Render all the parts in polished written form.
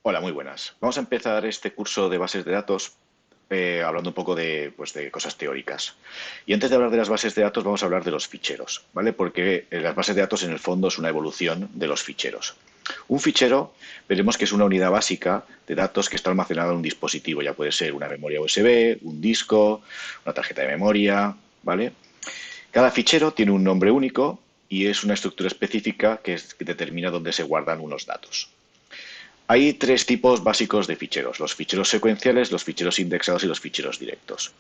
Hola, muy buenas. Vamos a empezar este curso de bases de datos hablando un poco de cosas teóricas. Y antes de hablar de las bases de datos, vamos a hablar de los ficheros, ¿vale? Porque las bases de datos en el fondo es una evolución de los ficheros. Un fichero, veremos que es una unidad básica de datos que está almacenada en un dispositivo. Ya puede ser una memoria USB, un disco, una tarjeta de memoria, ¿vale? Cada fichero tiene un nombre único y es una estructura específica que determina dónde se guardan unos datos. Hay tres tipos básicos de ficheros: los ficheros secuenciales, los ficheros indexados y los ficheros directos.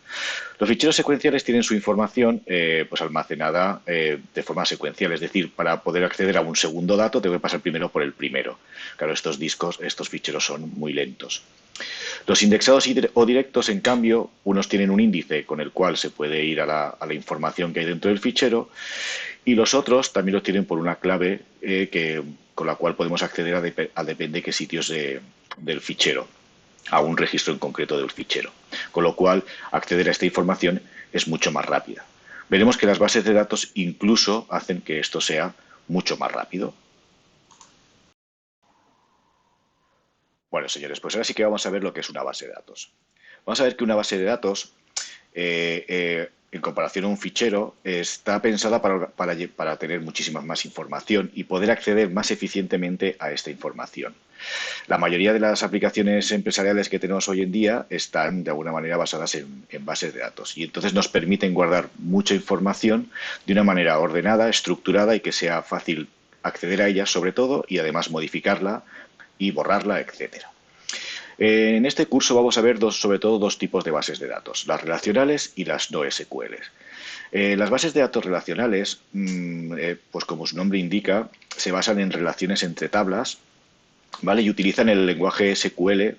Los ficheros secuenciales tienen su información pues almacenada de forma secuencial, es decir, para poder acceder a un segundo dato tengo que pasar primero por el primero. Claro, estos ficheros son muy lentos. Los indexados o directos, en cambio, unos tienen un índice con el cual se puede ir a la información que hay dentro del fichero y los otros también lo tienen por una clave con la cual podemos acceder a depende de qué sitios del fichero, a un registro en concreto del fichero. Con lo cual, acceder a esta información es mucho más rápida. Veremos que las bases de datos incluso hacen que esto sea mucho más rápido. Bueno, señores, pues ahora sí que vamos a ver lo que es una base de datos. Vamos a ver que una base de datos en comparación a un fichero, está pensada para tener muchísima más información y poder acceder más eficientemente a esta información. La mayoría de las aplicaciones empresariales que tenemos hoy en día están de alguna manera basadas en bases de datos y entonces nos permiten guardar mucha información de una manera ordenada, estructurada y que sea fácil acceder a ella sobre todo y además modificarla y borrarla, etcétera. En este curso vamos a ver sobre todo dos tipos de bases de datos: las relacionales y las no SQL. Las bases de datos relacionales, pues como su nombre indica, se basan en relaciones entre tablas, ¿vale? Y utilizan el lenguaje SQL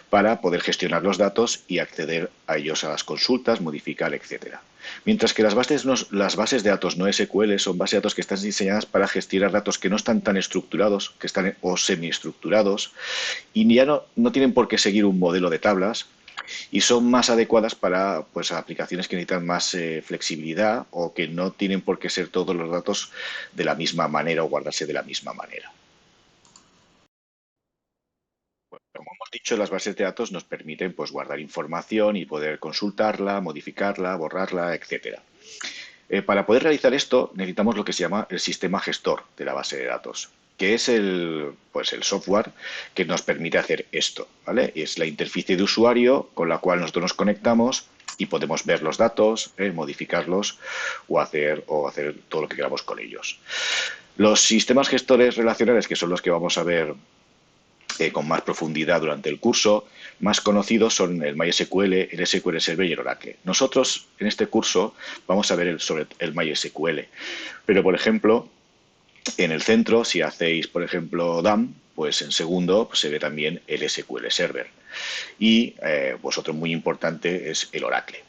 para poder gestionar los datos y acceder a ellos a las consultas, modificar, etcétera. Mientras que las bases de datos no SQL son bases de datos que están diseñadas para gestionar datos que no están tan estructurados, que están o semiestructurados, y ya no tienen por qué seguir un modelo de tablas y son más adecuadas para pues, aplicaciones que necesitan más flexibilidad o que no tienen por qué ser todos los datos de la misma manera o guardarse de la misma manera. Como hemos dicho, las bases de datos nos permiten pues, guardar información y poder consultarla, modificarla, borrarla, etcétera. Para poder realizar esto necesitamos lo que se llama el sistema gestor de la base de datos, que es pues el software que nos permite hacer esto, ¿vale? Es la interfaz de usuario con la cual nosotros nos conectamos y podemos ver los datos, modificarlos o hacer todo lo que queramos con ellos. Los sistemas gestores relacionales, que son los que vamos a ver con más profundidad durante el curso, más conocidos son el MySQL, el SQL Server y el Oracle. Nosotros en este curso vamos a ver sobre el MySQL, pero por ejemplo, en el centro, si hacéis por ejemplo DAM, pues en segundo pues, se ve también el SQL Server. Y pues otro muy importante es el Oracle.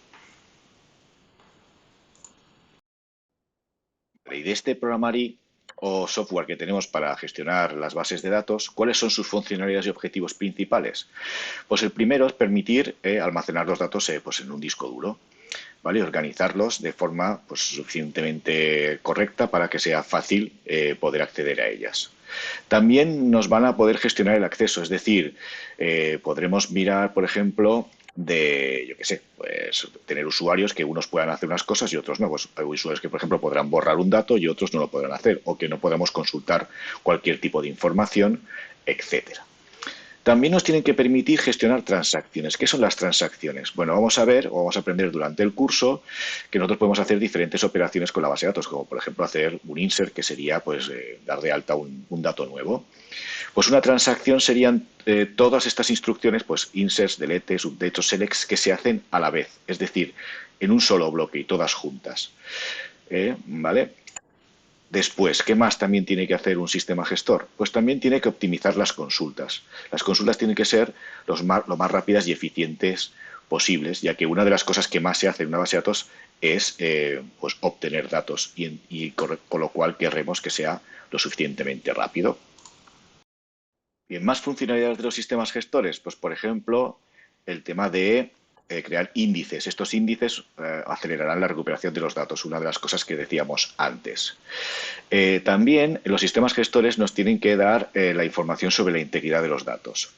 Y de este programario o software que tenemos para gestionar las bases de datos, ¿cuáles son sus funcionalidades y objetivos principales? Pues el primero es permitir almacenar los datos pues en un disco duro, ¿vale? Y organizarlos de forma pues, suficientemente correcta para que sea fácil poder acceder a ellas. También nos van a poder gestionar el acceso, es decir, podremos mirar, por ejemplo, yo qué sé, pues tener usuarios que unos puedan hacer unas cosas y otros no. Pues hay usuarios que, por ejemplo, podrán borrar un dato y otros no lo podrán hacer, o que no podamos consultar cualquier tipo de información, etcétera. También nos tienen que permitir gestionar transacciones. ¿Qué son las transacciones? Bueno, vamos a ver o vamos a aprender durante el curso que nosotros podemos hacer diferentes operaciones con la base de datos, como por ejemplo hacer un insert, que sería pues dar de alta un dato nuevo. Pues una transacción serían todas estas instrucciones, pues inserts, deletes, updates, selects, que se hacen a la vez, es decir, en un solo bloque y todas juntas. ¿Vale? Después, ¿qué más también tiene que hacer un sistema gestor? Pues también tiene que optimizar las consultas. Las consultas tienen que ser lo más rápidas y eficientes posibles, ya que una de las cosas que más se hace en una base de datos es pues obtener datos y con lo cual querremos que sea lo suficientemente rápido. Bien, más funcionalidades de los sistemas gestores, pues por ejemplo, el tema de crear índices. Estos índices acelerarán la recuperación de los datos, una de las cosas que decíamos antes. También los sistemas gestores nos tienen que dar la información sobre la integridad de los datos.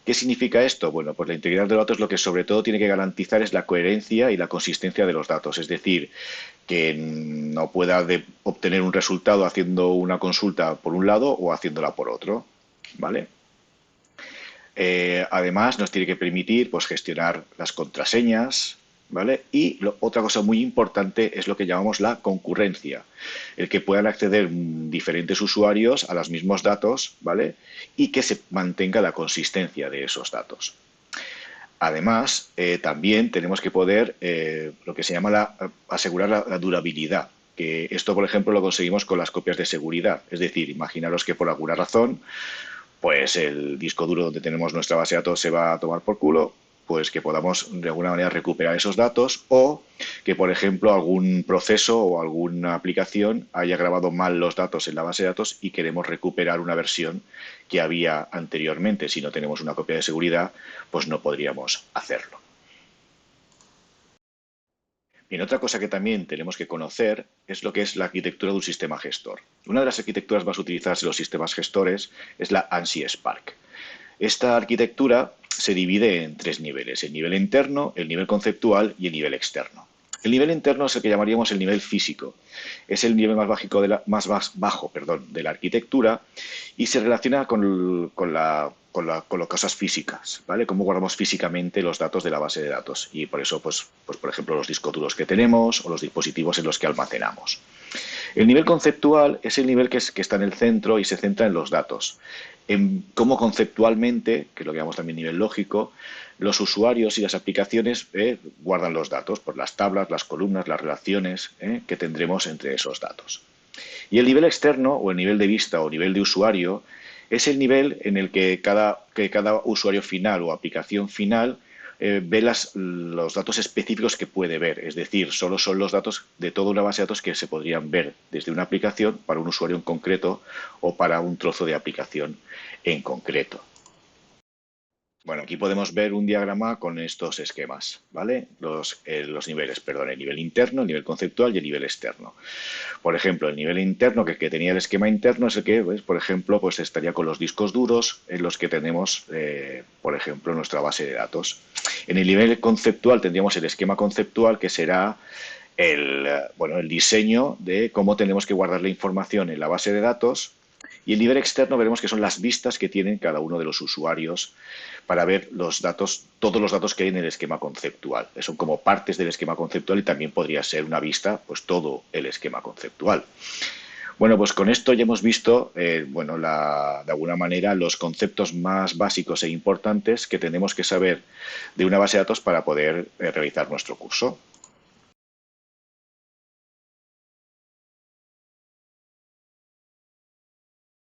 ¿Qué significa esto? Bueno, pues la integridad de los datos lo que sobre todo tiene que garantizar es la coherencia y la consistencia de los datos, es decir, que no pueda obtener un resultado haciendo una consulta por un lado o haciéndola por otro, ¿vale? Además, nos tiene que permitir pues, gestionar las contraseñas, ¿vale? Y otra cosa muy importante es lo que llamamos la concurrencia, el que puedan acceder diferentes usuarios a los mismos datos, ¿vale? Y que se mantenga la consistencia de esos datos. Además, también tenemos que poder lo que se llama asegurar la durabilidad. Que esto, por ejemplo, lo conseguimos con las copias de seguridad. Es decir, imaginaros que por alguna razón pues el disco duro donde tenemos nuestra base de datos se va a tomar por culo, pues que podamos de alguna manera recuperar esos datos o que, por ejemplo, algún proceso o alguna aplicación haya grabado mal los datos en la base de datos y queremos recuperar una versión que había anteriormente. Si no tenemos una copia de seguridad, pues no podríamos hacerlo. Bien, otra cosa que también tenemos que conocer es lo que es la arquitectura de un sistema gestor. Una de las arquitecturas más utilizadas en los sistemas gestores es la ANSI Spark. Esta arquitectura se divide en tres niveles: el nivel interno, el nivel conceptual y el nivel externo. El nivel interno es el que llamaríamos el nivel físico. Es el nivel más bajo de la arquitectura y se relaciona con las cosas físicas, ¿vale? Cómo guardamos físicamente los datos de la base de datos. Y por eso, pues por ejemplo, los discos duros que tenemos o los dispositivos en los que almacenamos. El nivel conceptual es el nivel que está en el centro y se centra en los datos, en cómo conceptualmente, que es lo que llamamos también nivel lógico, los usuarios y las aplicaciones guardan los datos por las tablas, las columnas, las relaciones que tendremos entre esos datos. Y el nivel externo, o el nivel de vista o nivel de usuario, es el nivel en el que cada usuario final o aplicación final ve los datos específicos que puede ver. Es decir, solo son los datos de toda una base de datos que se podrían ver desde una aplicación para un usuario en concreto o para un trozo de aplicación en concreto. Bueno, aquí podemos ver un diagrama con estos esquemas, ¿vale? Los niveles, perdón, el nivel interno, el nivel conceptual y el nivel externo. Por ejemplo, el nivel interno, que tenía el esquema interno, es el que, pues, por ejemplo, pues estaría con los discos duros en los que tenemos, por ejemplo, nuestra base de datos. En el nivel conceptual tendríamos el esquema conceptual, que será el diseño de cómo tenemos que guardar la información en la base de datos. Y el nivel externo veremos que son las vistas que tienen cada uno de los usuarios para ver los datos, todos los datos que hay en el esquema conceptual. Son como partes del esquema conceptual y también podría ser una vista, pues todo el esquema conceptual. Bueno, pues con esto ya hemos visto, de alguna manera, los conceptos más básicos e importantes que tenemos que saber de una base de datos para poder realizar nuestro curso.